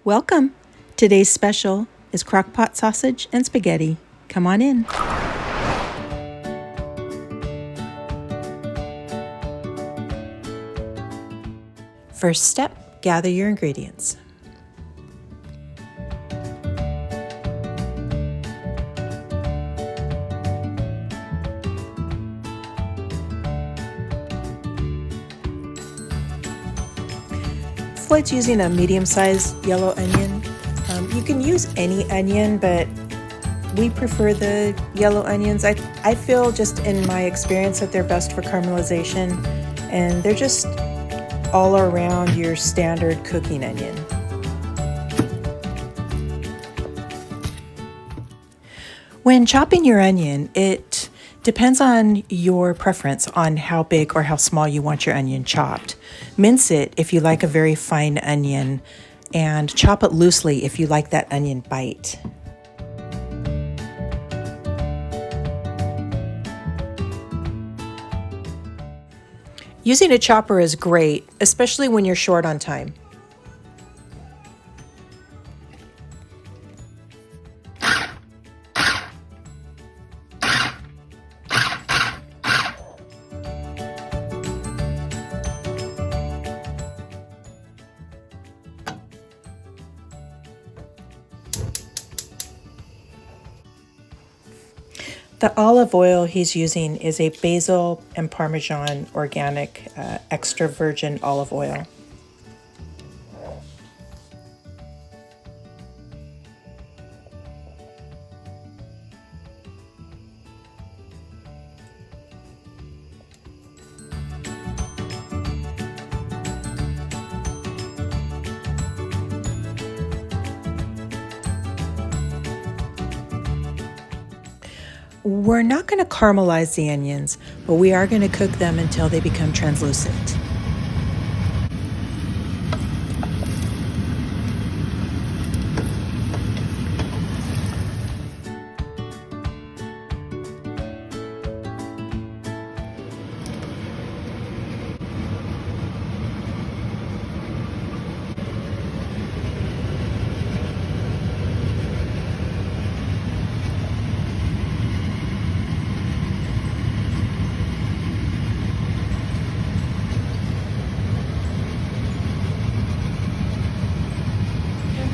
Welcome! Today's special is Crockpot sausage and spaghetti. Come on in. First step, gather your ingredients. Floyd's using a medium-sized yellow onion. You can use any onion, but we prefer the yellow onions. I feel just in my experience that they're best for caramelization, and they're just all around your standard cooking onion. When chopping your onion, it depends on your preference on how big or how small you want your onion chopped. Mince it if you like a very fine onion, and chop it loosely if you like that onion bite. Using a chopper is great, especially when you're short on time. The olive oil he's using is a basil and Parmesan organic extra virgin olive oil. We're not going to caramelize the onions, but we are going to cook them until they become translucent.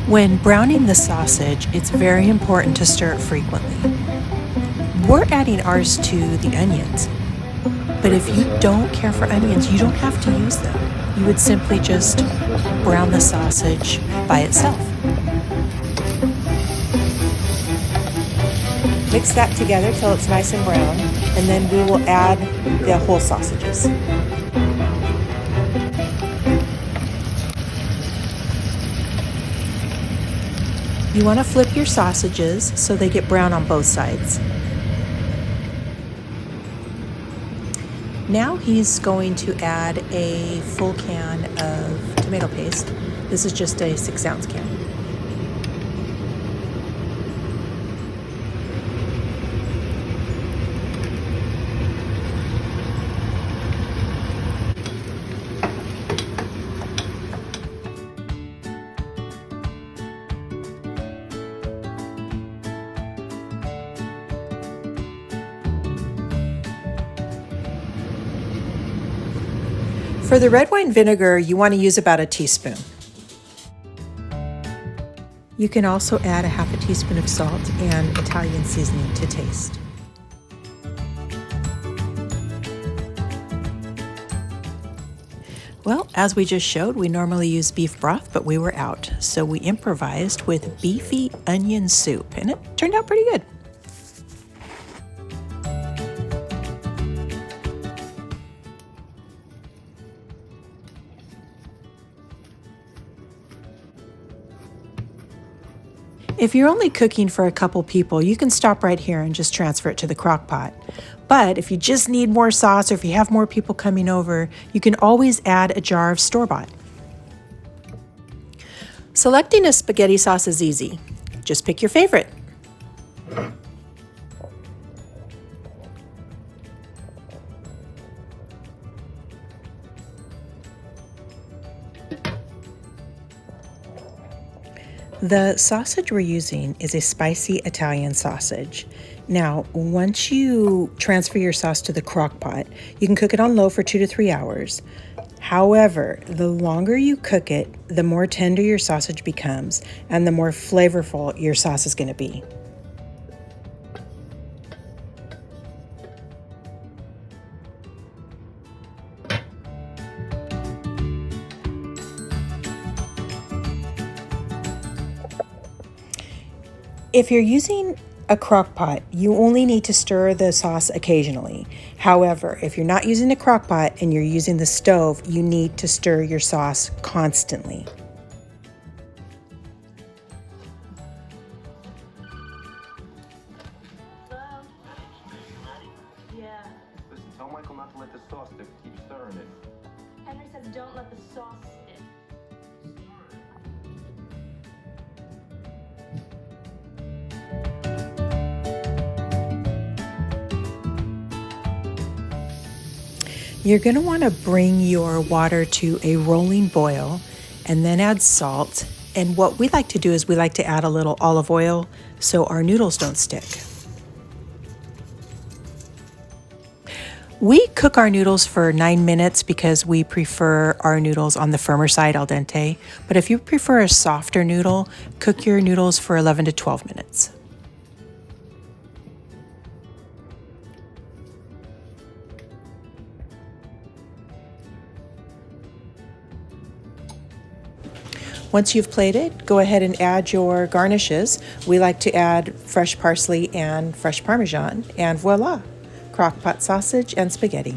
When browning the sausage, it's very important to stir it frequently. We're adding ours to the onions, but if you don't care for onions, you don't have to use them. You would simply just brown the sausage by itself. Mix that together till it's nice and brown, and then we will add the whole sausages. You want to flip your sausages so they get brown on both sides. Now he's going to add a full can of tomato paste. This is just a 6-ounce can. For the red wine vinegar, you want to use about a teaspoon. You can also add a half a teaspoon of salt and Italian seasoning to taste. Well, as we just showed, we normally use beef broth, but we were out, so we improvised with beefy onion soup, and it turned out pretty good. If you're only cooking for a couple people, you can stop right here and just transfer it to the crock pot. But if you just need more sauce, or if you have more people coming over, you can always add a jar of store-bought. Selecting a spaghetti sauce is easy. Just pick your favorite. The sausage we're using is a spicy Italian sausage. Now, once you transfer your sauce to the crock pot, you can cook it on low for 2 to 3 hours. However, the longer you cook it, the more tender your sausage becomes and the more flavorful your sauce is going to be. If you're using a crock pot, you only need to stir the sauce occasionally. However, if you're not using a crock pot and you're using the stove, you need to stir your sauce constantly. Yeah. Listen, tell Michael not to let the sauce stick. Keep stirring it. Henry says don't let the sauce stick. You're going to want to bring your water to a rolling boil and then add salt. And what we like to do is we like to add a little olive oil so our noodles don't stick. We cook our noodles for 9 minutes because we prefer our noodles on the firmer side, al dente. But if you prefer a softer noodle, cook your noodles for 11 to 12 minutes. Once you've plated, go ahead and add your garnishes. We like to add fresh parsley and fresh Parmesan, and voila, crock pot sausage and spaghetti.